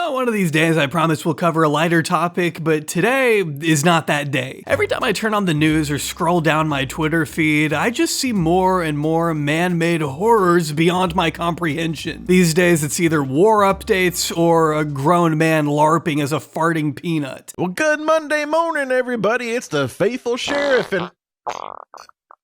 One of these days I promise we'll cover a lighter topic, but today is not that day. Every time I turn on the news or scroll down my Twitter feed, I just see more and more man-made horrors beyond my comprehension. These days it's either war updates or a grown man LARPing as a farting peanut. Well, good Monday morning, everybody. It's the faithful sheriff and...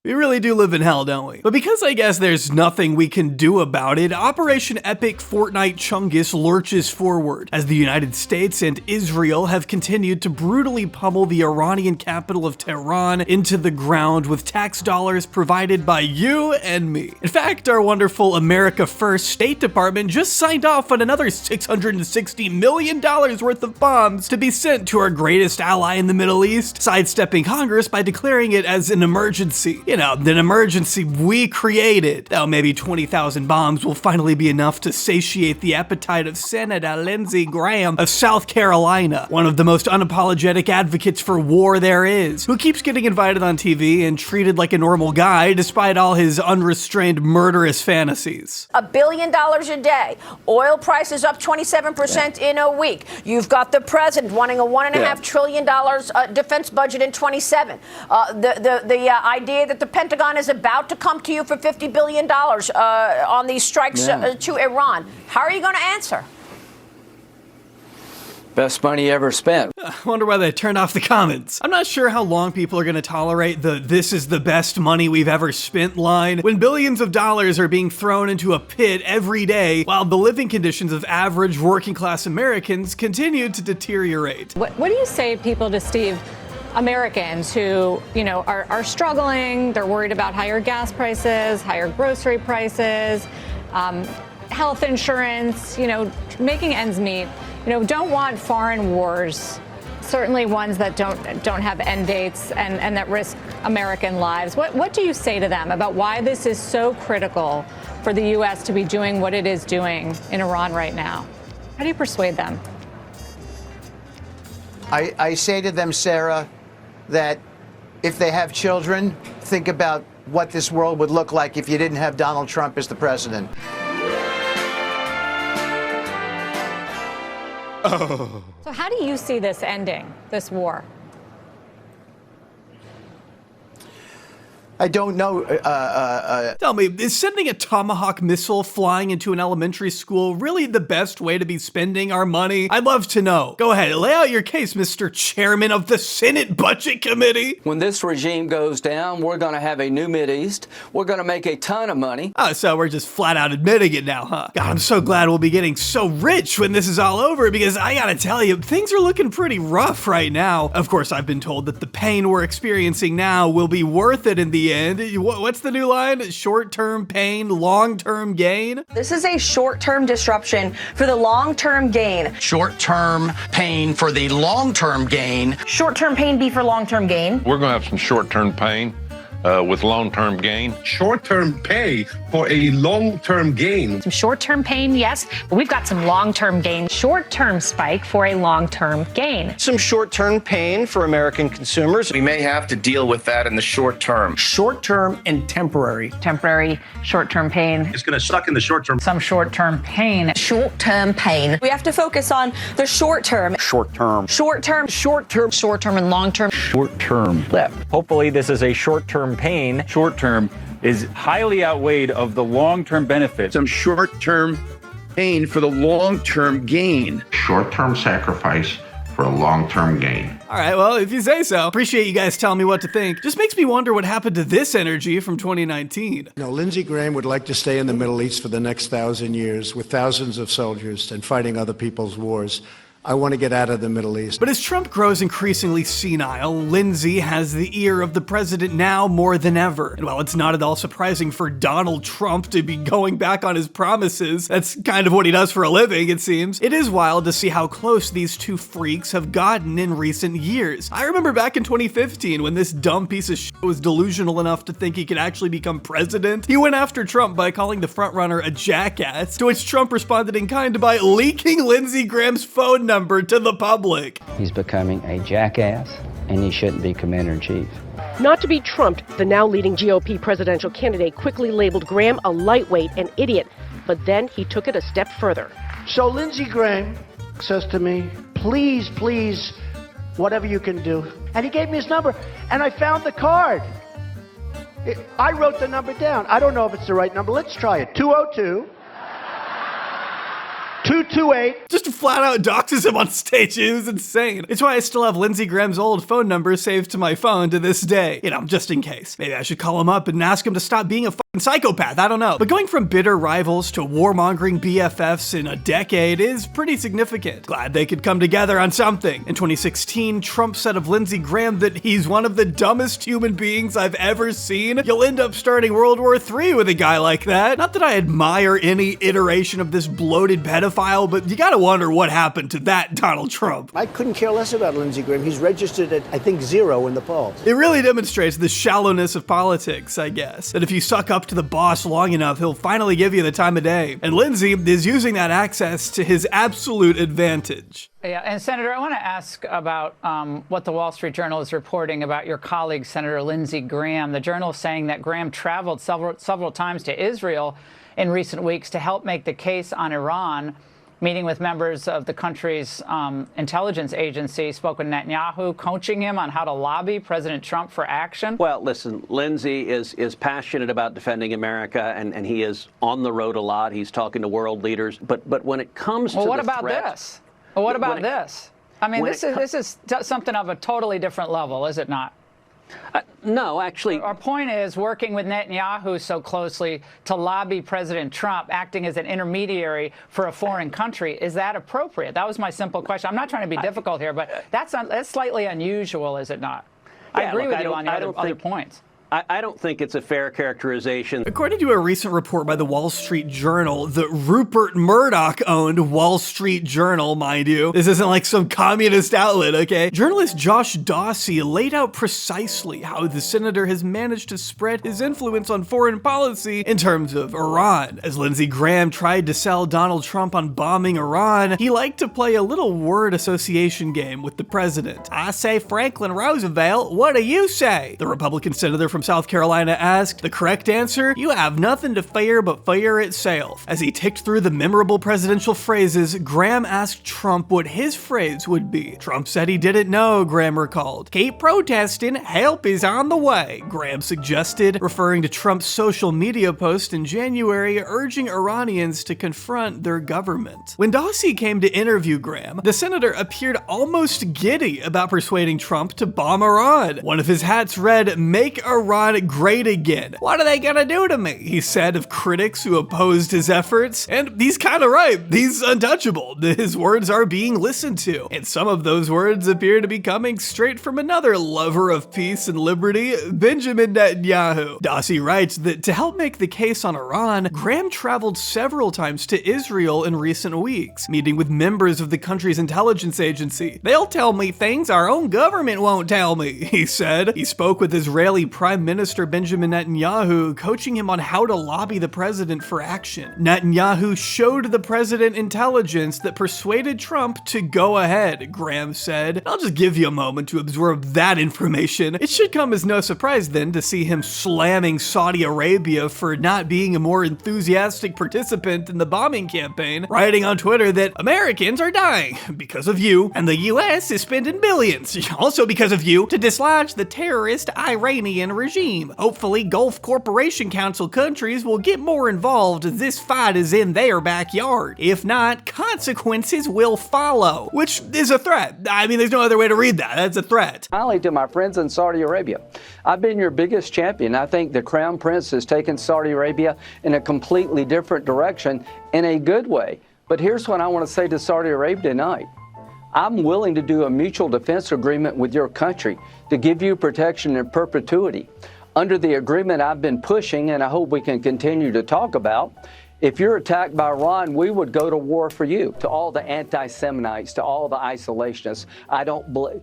We really do live in hell, don't we? But because I guess there's nothing we can do about it, Operation Epic Fortnite Chungus lurches forward, as the United States and Israel have continued to brutally pummel the Iranian capital of Tehran into the ground with tax dollars provided by you and me. In fact, our wonderful America First State Department just signed off on another $660 million worth of bombs to be sent to our greatest ally in the Middle East, sidestepping Congress by declaring it as an emergency. You know, an emergency we created. Though maybe 20,000 bombs will finally be enough to satiate the appetite of Senator Lindsey Graham of South Carolina, one of the most unapologetic advocates for war there is, who keeps getting invited on TV and treated like a normal guy despite all his unrestrained murderous fantasies. $1 billion a day. Oil prices up 27% in a week. You've got the president wanting a $1.5 trillion defense budget in 27. The idea that the Pentagon is about to come to you for $50 billion on these strikes to Iran. How are you going to answer? Best money ever spent. I wonder why they turned off the comments. I'm not sure how long people are going to tolerate the "this is the best money we've ever spent" line when billions of dollars are being thrown into a pit every day while the living conditions of average working class Americans continue to deteriorate. What do you say to Steve, Americans who, are struggling, they're worried about higher gas prices, higher grocery prices, health insurance, making ends meet, don't want foreign wars, certainly ones that don't have end dates and that risk American lives. What do you say to them about why this is so critical for the U.S. to be doing what it is doing in Iran right now? How do you persuade them? I say to them, Sarah, that if they have children, think about what this world would look like if you didn't have Donald Trump as the president. Oh. So how do you see this ending, this war? I don't know. Tell me, is sending a Tomahawk missile flying into an elementary school really the best way to be spending our money? I'd love to know. Go ahead, lay out your case, Mr. Chairman of the Senate Budget Committee. When this regime goes down, we're going to have a new Mideast. We're going to make a ton of money. Oh, so we're just flat out admitting it now, huh? God, I'm so glad we'll be getting so rich when this is all over, because I gotta tell you, things are looking pretty rough right now. Of course, I've been told that the pain we're experiencing now will be worth it in the end. What's the new line? Short-term pain, long-term gain? This is a short-term disruption for the long-term gain. Short-term pain for the long-term gain. Short-term pain be for long-term gain. We're going to have some short-term pain with long-term gain. Short-term pay for a long-term gain. Some short-term pain, yes, but we've got some long-term gain. Short-term spike for a long-term gain. Some short-term pain for American consumers. We may have to deal with that in the short term. Short-term and temporary. Temporary short-term pain. It's going to suck in the short term. Some short-term pain. Short-term pain. We have to focus on the short term. Short-term. Short-term. Short-term. Short-term and long-term. Short-term left. Hopefully this is a short-term pain. Short-term is highly outweighed of the long-term benefits. Some short-term pain for the long-term gain. Short-term sacrifice for a long-term gain. All right, well, if you say so. Appreciate you guys telling me what to think. Just makes me wonder what happened to this energy from 2019. Lindsey Graham would like to stay in the Middle East for the next 1,000 years with thousands of soldiers and fighting other people's wars. I want to get out of the Middle East. But as Trump grows increasingly senile, Lindsay has the ear of the president now more than ever. And while it's not at all surprising for Donald Trump to be going back on his promises, that's kind of what he does for a living, it seems, it is wild to see how close these two freaks have gotten in recent years. I remember back in 2015 when this dumb piece of shit was delusional enough to think he could actually become president. He went after Trump by calling the frontrunner a jackass, to which Trump responded in kind by leaking Lindsey Graham's phone number to the public. He's becoming a jackass, and he shouldn't be commander-in-chief. Not to be trumped, the now leading GOP presidential candidate quickly labeled Graham a lightweight and idiot, but then he took it a step further. So Lindsey Graham says to me, please, please, whatever you can do. And he gave me his number, and I found the card. I wrote the number down. I don't know if it's the right number. Let's try it. 202. 228. Just flat out doxes him on stage. It was insane. It's why I still have Lindsey Graham's old phone number saved to my phone to this day. You know, just in case. Maybe I should call him up and ask him to stop being a fucking psychopath. I don't know. But going from bitter rivals to warmongering BFFs in a decade is pretty significant. Glad they could come together on something. In 2016, Trump said of Lindsey Graham that he's one of the dumbest human beings I've ever seen. You'll end up starting World War III with a guy like that. Not that I admire any iteration of this bloated pedophile, but you gotta wonder what happened to that Donald Trump. I couldn't care less about Lindsey Graham. He's registered at, I think, 0 in the polls. It really demonstrates the shallowness of politics, I guess. That if you suck up to the boss long enough, he'll finally give you the time of day. And Lindsey is using that access to his absolute advantage. Yeah, and Senator, I want to ask about what the Wall Street Journal is reporting about your colleague, Senator Lindsey Graham. The Journal is saying that Graham traveled several times to Israel in recent weeks to help make the case on Iran, meeting with members of the country's intelligence agency, spoke with Netanyahu, coaching him on how to lobby President Trump for action. Well, listen, Lindsey is passionate about defending America, and he is on the road a lot. He's talking to world leaders. But when it comes to what the about threat, this? Well, what about this? I mean, this is something of a totally different level, is it not? No, actually. Our point is working with Netanyahu so closely to lobby President Trump, acting as an intermediary for a foreign country. Is that appropriate? That was my simple question. I'm not trying to be difficult here, but that's slightly unusual, is it not? I agree with you on the other points. I don't think it's a fair characterization. According to a recent report by the Wall Street Journal, the Rupert Murdoch-owned Wall Street Journal, mind you, this isn't like some communist outlet, okay? Journalist Josh Dawsey laid out precisely how the senator has managed to spread his influence on foreign policy in terms of Iran. As Lindsey Graham tried to sell Donald Trump on bombing Iran, he liked to play a little word association game with the president. I say Franklin Roosevelt, what do you say? The Republican senator from South Carolina asked. The correct answer? You have nothing to fear but fear itself. As he ticked through the memorable presidential phrases, Graham asked Trump what his phrase would be. Trump said he didn't know, Graham recalled. Keep protesting, help is on the way, Graham suggested, referring to Trump's social media post in January urging Iranians to confront their government. When Dawsey came to interview Graham, the senator appeared almost giddy about persuading Trump to bomb Iran. One of his hats read, "Make Iran great again. What are they gonna do to me?" he said of critics who opposed his efforts. And he's kinda right. He's untouchable. His words are being listened to. And some of those words appear to be coming straight from another lover of peace and liberty, Benjamin Netanyahu. Dawsey writes that to help make the case on Iran, Graham traveled several times to Israel in recent weeks, meeting with members of the country's intelligence agency. They'll tell me things our own government won't tell me, he said. He spoke with Israeli Prime Minister Benjamin Netanyahu, coaching him on how to lobby the president for action. Netanyahu showed the president intelligence that persuaded Trump to go ahead, Graham said. I'll just give you a moment to absorb that information. It should come as no surprise then to see him slamming Saudi Arabia for not being a more enthusiastic participant in the bombing campaign, writing on Twitter that Americans are dying because of you, and the US is spending billions, also because of you, to dislodge the terrorist Iranian regime. Hopefully, Gulf Corporation Council countries will get more involved as this fight is in their backyard. If not, consequences will follow, which is a threat. I mean, there's no other way to read that. That's a threat. Finally, to my friends in Saudi Arabia, I've been your biggest champion. I think the Crown Prince has taken Saudi Arabia in a completely different direction in a good way. But here's what I want to say to Saudi Arabia tonight. I'm willing to do a mutual defense agreement with your country to give you protection in perpetuity. Under the agreement I've been pushing, and I hope we can continue to talk about, if you're attacked by Iran, we would go to war for you. To all the anti-Seminites, to all the isolationists, I don't believe.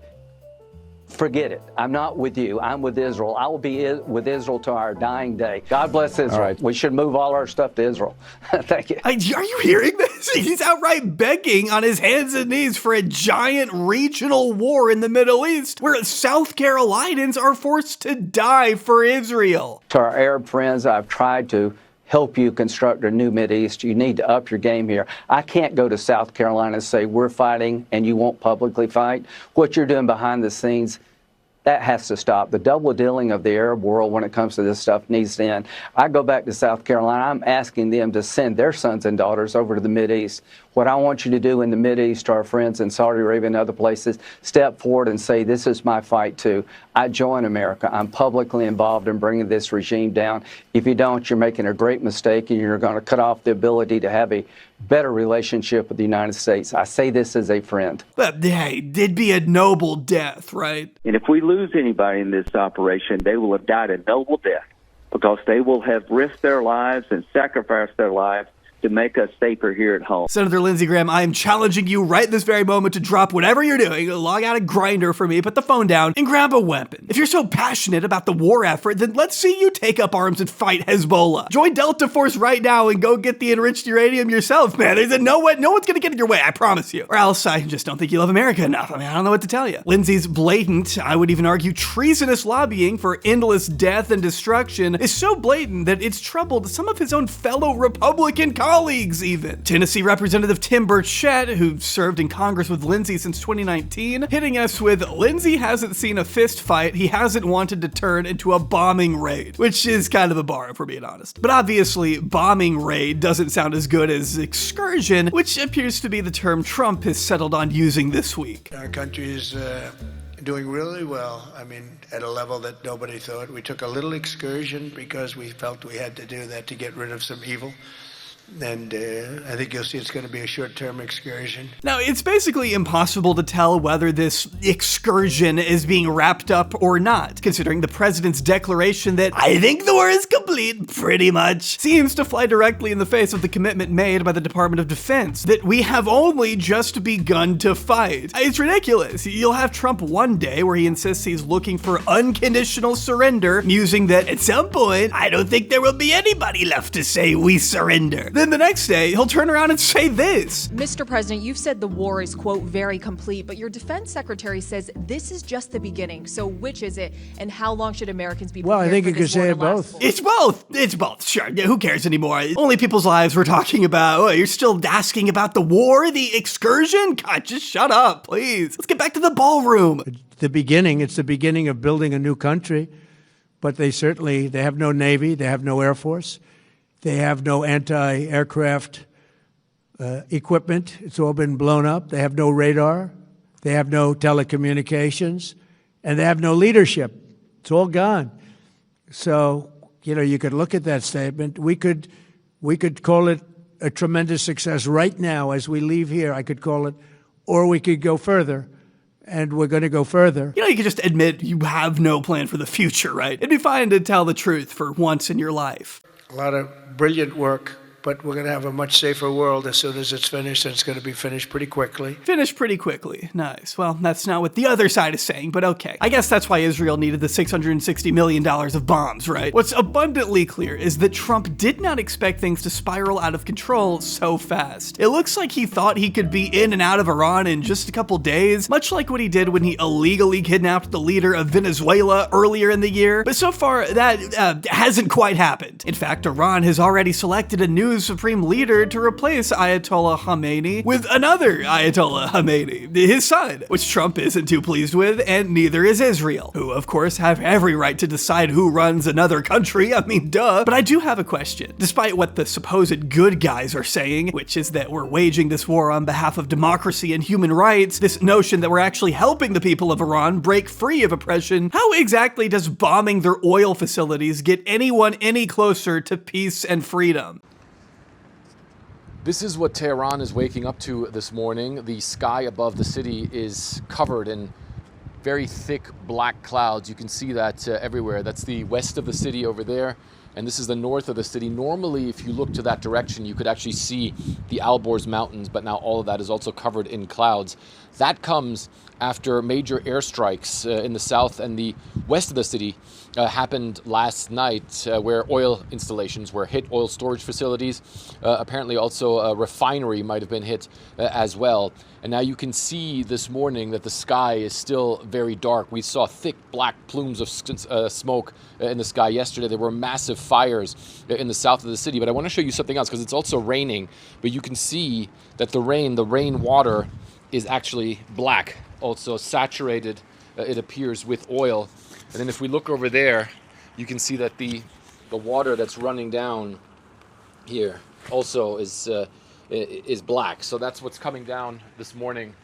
Forget it. I'm not with you. I'm with Israel. I will be with Israel to our dying day. God bless Israel. Right. We should move all our stuff to Israel. Thank you. Are you hearing this? He's outright begging on his hands and knees for a giant regional war in the Middle East where South Carolinians are forced to die for Israel. To our Arab friends, I've tried to help you construct a new Mideast. You need to up your game here. I can't go to South Carolina and say we're fighting and you won't publicly fight. What you're doing behind the scenes, that has to stop. The double dealing of the Arab world when it comes to this stuff needs to end. I go back to South Carolina. I'm asking them to send their sons and daughters over to the Mideast. What I want you to do in the Mideast to our friends in Saudi Arabia and other places, step forward and say, this is my fight too. I join America. I'm publicly involved in bringing this regime down. If you don't, you're making a great mistake and you're going to cut off the ability to have a better relationship with the United States. I say this as a friend. But hey, it'd be a noble death, right? And if we lose anybody in this operation, they will have died a noble death because they will have risked their lives and sacrificed their lives to make us safer here at home. Senator Lindsey Graham, I am challenging you right this very moment to drop whatever you're doing, log out a grinder for me, put the phone down, and grab a weapon. If you're so passionate about the war effort, then let's see you take up arms and fight Hezbollah. Join Delta Force right now and go get the enriched uranium yourself, man. There's no one's gonna get in your way, I promise you. Or else I just don't think you love America enough. I mean, I don't know what to tell you. Lindsey's blatant, I would even argue treasonous lobbying for endless death and destruction is so blatant that it's troubled some of his own fellow Republican colleagues even. Tennessee Representative Tim Burchett, who served in Congress with Lindsey since 2019, hitting us with, Lindsey hasn't seen a fist fight he hasn't wanted to turn into a bombing raid, which is kind of a bar if we're being honest. But obviously, bombing raid doesn't sound as good as excursion, which appears to be the term Trump has settled on using this week. Our country is doing really well. I mean, at a level that nobody thought. We took a little excursion because we felt we had to do that to get rid of some evil. And I think you'll see it's going to be a short-term excursion. Now, it's basically impossible to tell whether this excursion is being wrapped up or not, considering the president's declaration that I think the war is complete, pretty much, seems to fly directly in the face of the commitment made by the Department of Defense, that we have only just begun to fight. It's ridiculous. You'll have Trump one day where he insists he's looking for unconditional surrender, musing that at some point, I don't think there will be anybody left to say we surrender. Then the next day, he'll turn around and say this. Mr. President, you've said the war is, quote, very complete, but your defense secretary says this is just the beginning. So which is it, and how long should Americans be prepared? Well, I think for you could this war say to it both. last? It's both. It's both. Sure. Yeah, who cares anymore? Only people's lives we're talking about. Oh, you're still asking about the war, the excursion? God, just shut up, please. Let's get back to the ballroom. The beginning. It's the beginning of building a new country. But they have no Navy. They have no Air Force. They have no anti-aircraft equipment. It's all been blown up. They have no radar. They have no telecommunications. And they have no leadership. It's all gone. So, you could look at that statement. We could call it a tremendous success right now as we leave here. I could call it, or we could go further. And we're going to go further. You could just admit you have no plan for the future, right? It'd be fine to tell the truth for once in your life. A lot of brilliant work, but we're going to have a much safer world as soon as it's finished, and it's going to be finished pretty quickly. Finished pretty quickly. Nice. Well, that's not what the other side is saying, but okay. I guess that's why Israel needed the $660 million of bombs, right? What's abundantly clear is that Trump did not expect things to spiral out of control so fast. It looks like he thought he could be in and out of Iran in just a couple days, much like what he did when he illegally kidnapped the leader of Venezuela earlier in the year. But so far, that hasn't quite happened. In fact, Iran has already selected a new supreme leader to replace Ayatollah Khamenei with another Ayatollah Khamenei, his son, which Trump isn't too pleased with, and neither is Israel, who of course have every right to decide who runs another country. I mean, duh. But I do have a question. Despite what the supposed good guys are saying, which is that we're waging this war on behalf of democracy and human rights, this notion that we're actually helping the people of Iran break free of oppression, how exactly does bombing their oil facilities get anyone any closer to peace and freedom? This is what Tehran is waking up to this morning. The sky above the city is covered in very thick black clouds. You can see that everywhere. That's the west of the city over there, and this is the north of the city. Normally, if you look to that direction, you could actually see the Alborz Mountains, but now all of that is also covered in clouds. That comes after major airstrikes in the south and the west of the city happened last night, where oil installations were hit, oil storage facilities. Apparently also a refinery might have been hit as well. And now you can see this morning that the sky is still very dark. We saw thick black plumes of smoke in the sky yesterday. There were massive fires in the south of the city. But I want to show you something else because it's also raining. But you can see that the rain water is actually black, also saturated, it appears, with oil. And then if we look over there, you can see that the water that's running down here also is black. So that's what's coming down this morning,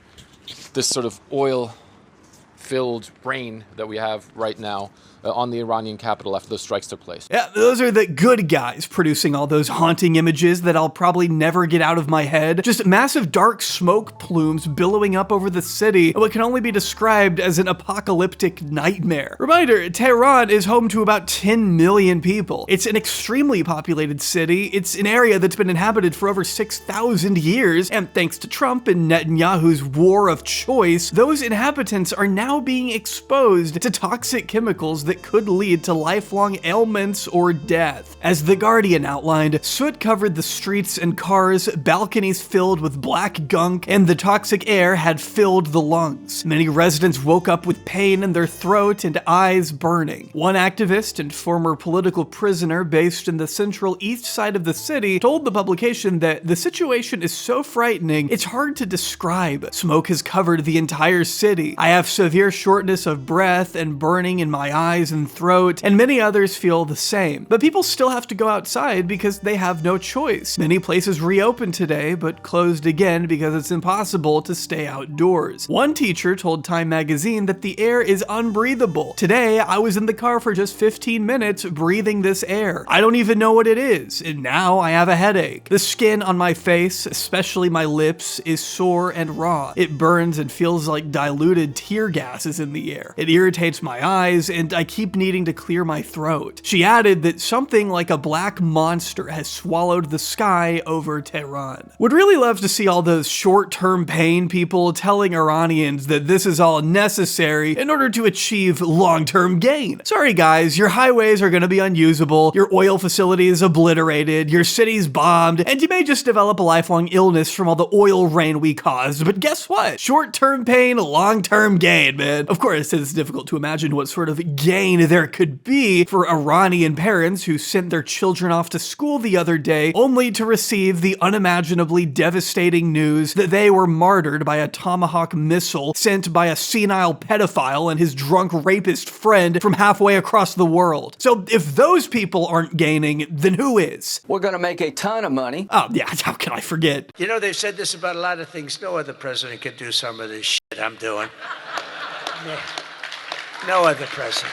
this sort of oil-filled rain that we have right now on the Iranian capital after those strikes took place. Yeah, those are the good guys producing all those haunting images that I'll probably never get out of my head. Just massive dark smoke plumes billowing up over the city in what can only be described as an apocalyptic nightmare. Reminder, Tehran is home to about 10 million people. It's an extremely populated city. It's an area that's been inhabited for over 6,000 years, and thanks to Trump and Netanyahu's war of choice, those inhabitants are now being exposed to toxic chemicals that could lead to lifelong ailments or death. As The Guardian outlined, soot covered the streets and cars, balconies filled with black gunk, and the toxic air had filled the lungs. Many residents woke up with pain in their throat and eyes burning. One activist and former political prisoner based in the central east side of the city told the publication that the situation is so frightening, it's hard to describe. Smoke has covered the entire city. I have severe shortness of breath and burning in my eyes and throat, and many others feel the same. But people still have to go outside because they have no choice. Many places reopened today, but closed again because it's impossible to stay outdoors. One teacher told Time magazine that the air is unbreathable. Today, I was in the car for just 15 minutes breathing this air. I don't even know what it is, and now I have a headache. The skin on my face, especially my lips, is sore and raw. It burns and feels like diluted tear gas is in the air. It irritates my eyes, and I keep needing to clear my throat. She added that something like a black monster has swallowed the sky over Tehran. Would really love to see all those short-term pain people telling Iranians that this is all necessary in order to achieve long-term gain. Sorry guys, your highways are gonna be unusable, your oil facilities obliterated, your cities bombed, and you may just develop a lifelong illness from all the oil rain we caused, but guess what? Short-term pain, long-term gain, man. Of course, it's difficult to imagine what sort of gain there could be for Iranian parents who sent their children off to school the other day only to receive the unimaginably devastating news that they were martyred by a Tomahawk missile sent by a senile pedophile and his drunk rapist friend from halfway across the world. So if those people aren't gaining, then who is? We're going to make a ton of money. Oh yeah, how can I forget? You know, they've said this about a lot of things. No other president could do some of this shit I'm doing. No other president.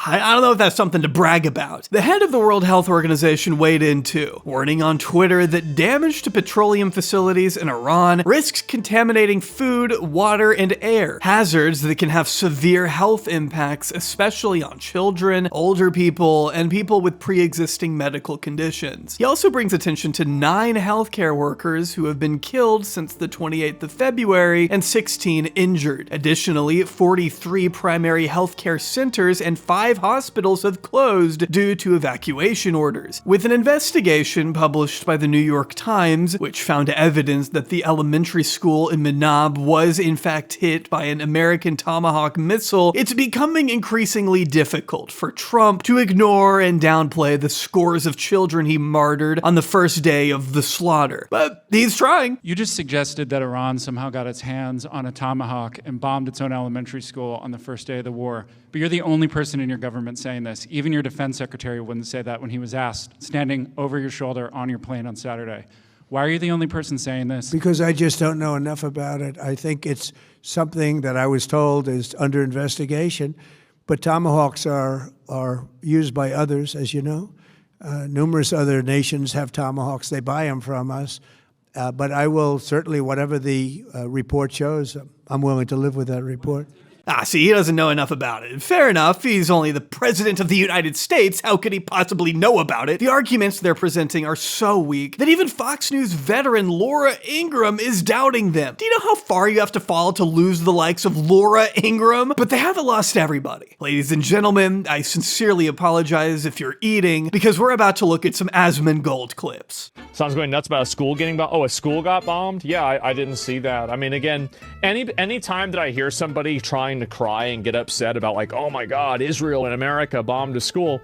I don't know if that's something to brag about. The head of the World Health Organization weighed in too, warning on Twitter that damage to petroleum facilities in Iran risks contaminating food, water, and air, hazards that can have severe health impacts, especially on children, older people, and people with pre-existing medical conditions. He also brings attention to 9 healthcare workers who have been killed since the 28th of February and 16 injured. Additionally, 43 primary healthcare centers and 5 hospitals have closed due to evacuation orders. With an investigation published by the New York Times, which found evidence that the elementary school in Manab was in fact hit by an American Tomahawk missile, it's becoming increasingly difficult for Trump to ignore and downplay the scores of children he martyred on the first day of the slaughter. But he's trying. You just suggested that Iran somehow got its hands on a Tomahawk and bombed its own elementary school on the first day of the war. But you're the only person in your government saying this. Even your defense secretary wouldn't say that when he was asked, standing over your shoulder on your plane on Saturday. Why are you the only person saying this? Because I just don't know enough about it. I think it's something that I was told is under investigation. But Tomahawks are used by others, as you know. Numerous other nations have Tomahawks. They buy them from us. But I will certainly, whatever the report shows, I'm willing to live with that report. See, he doesn't know enough about it. Fair enough, he's only the president of the United States. How could he possibly know about it? The arguments they're presenting are so weak that even Fox News veteran Laura Ingraham is doubting them. Do you know how far you have to fall to lose the likes of Laura Ingraham? But they haven't lost everybody. Ladies and gentlemen, I sincerely apologize if you're eating, because we're about to look at some Asmongold clips. Sounds going nuts about a school getting bombed. Oh, a school got bombed? Yeah, I didn't see that. I mean, again, any time that I hear somebody trying to cry and get upset about like, oh my God, Israel and America bombed a school,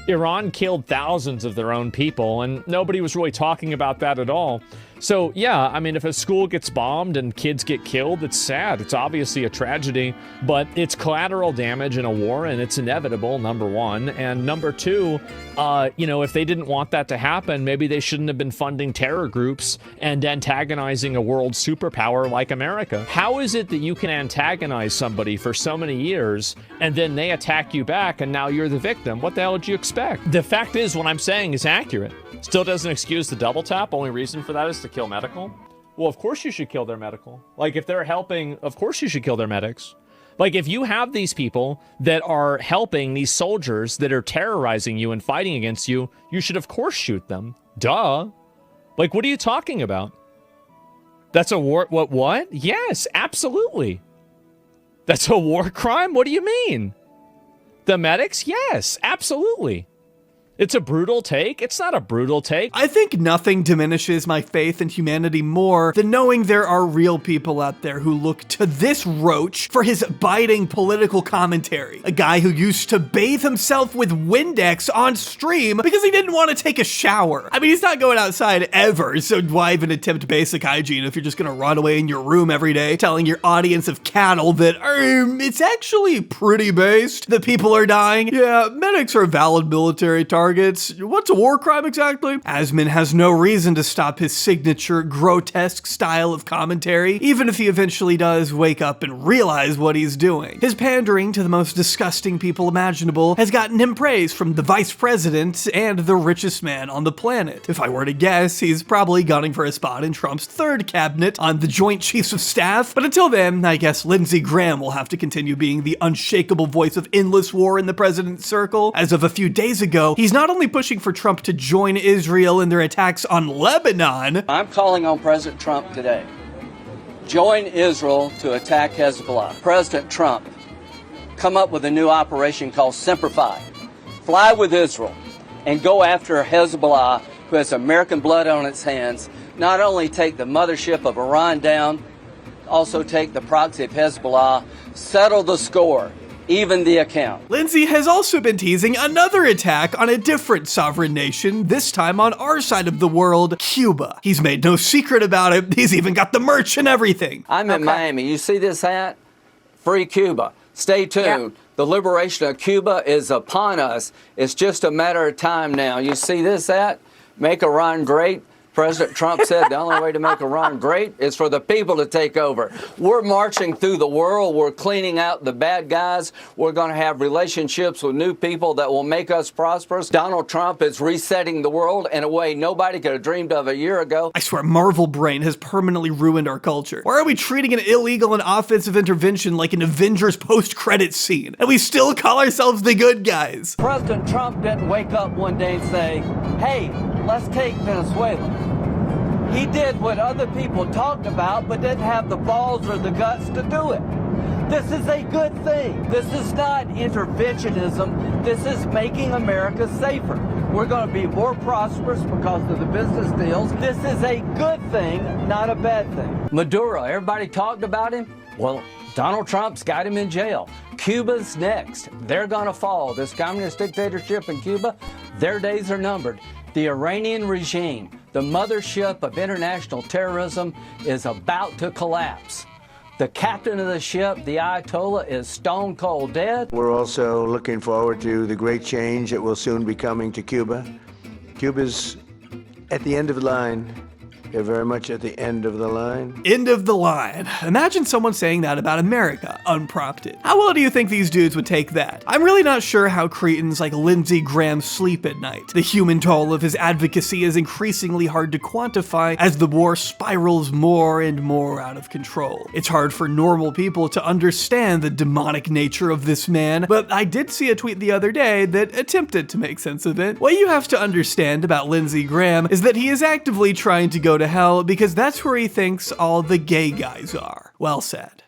Iran killed thousands of their own people, and nobody was really talking about that at all. So, yeah, I mean, if a school gets bombed and kids get killed, it's sad. It's obviously a tragedy, but it's collateral damage in a war, and it's inevitable, number one. And number two, if they didn't want that to happen, maybe they shouldn't have been funding terror groups and antagonizing a world superpower like America. How is it that you can antagonize somebody for so many years, and then they attack you back, and now you're the victim? What the hell did you expect? The fact is, what I'm saying is accurate. Still doesn't excuse the double tap. Only reason for that is to kill medical. Well, of course you should kill their medical. Like, if they're helping, of course you should kill their medics. Like, if you have these people that are helping these soldiers that are terrorizing you and fighting against you, you should of course shoot them. Duh. Like, what are you talking about? That's a war. What? Yes, absolutely. That's a war crime? What do you mean? The medics? Yes, absolutely. It's a brutal take. It's not a brutal take. I think nothing diminishes my faith in humanity more than knowing there are real people out there who look to this roach for his biting political commentary. A guy who used to bathe himself with Windex on stream because he didn't want to take a shower. I mean, he's not going outside ever, so why even attempt basic hygiene if you're just gonna rot away in your room every day telling your audience of cattle that it's actually pretty based that people are dying? Yeah, medics are valid military targets. What's a war crime exactly? Asman has no reason to stop his signature grotesque style of commentary, even if he eventually does wake up and realize what he's doing. His pandering to the most disgusting people imaginable has gotten him praise from the vice president and the richest man on the planet. If I were to guess, he's probably gunning for a spot in Trump's third cabinet on the Joint Chiefs of Staff, but until then, I guess Lindsey Graham will have to continue being the unshakable voice of endless war in the president's circle. As of a few days ago, he's not only pushing for Trump to join Israel in their attacks on Lebanon. I'm calling on President Trump today. Join Israel to attack Hezbollah. President Trump, come up with a new operation called Simplify. Fly with Israel and go after Hezbollah, who has American blood on its hands. Not only take the mothership of Iran down, also take the proxy of Hezbollah, settle the score. Even the account. Lindsay has also been teasing another attack on a different sovereign nation, this time on our side of the world, Cuba. He's made no secret about it. He's even got the merch and everything. I'm in Miami. You see this hat? Free Cuba. Stay tuned. Yep. The liberation of Cuba is upon us. It's just a matter of time now. You see this hat? Make Iran great. President Trump said the only way to make Iran great is for the people to take over. We're marching through the world. We're cleaning out the bad guys. We're going to have relationships with new people that will make us prosperous. Donald Trump is resetting the world in a way nobody could have dreamed of a year ago. I swear, Marvel brain has permanently ruined our culture. Why are we treating an illegal and offensive intervention like an Avengers post-credits scene? And we still call ourselves the good guys. President Trump didn't wake up one day and say, hey, let's take Venezuela. He did what other people talked about, but didn't have the balls or the guts to do it. This is a good thing. This is not interventionism. This is making America safer. We're going to be more prosperous because of the business deals. This is a good thing, not a bad thing. Maduro, everybody talked about him. Well, Donald Trump's got him in jail. Cuba's next. They're going to fall. This communist dictatorship in Cuba, their days are numbered. The Iranian regime, the mothership of international terrorism, is about to collapse. The captain of the ship, the Ayatollah, is stone cold dead. We're also looking forward to the great change that will soon be coming to Cuba. Cuba's at the end of the line. They're very much at the end of the line. End of the line. Imagine someone saying that about America, unprompted. How well do you think these dudes would take that? I'm really not sure how cretins like Lindsey Graham sleep at night. The human toll of his advocacy is increasingly hard to quantify as the war spirals more and more out of control. It's hard for normal people to understand the demonic nature of this man, but I did see a tweet the other day that attempted to make sense of it. What you have to understand about Lindsey Graham is that he is actively trying to go to hell because that's where he thinks all the gay guys are. Well said.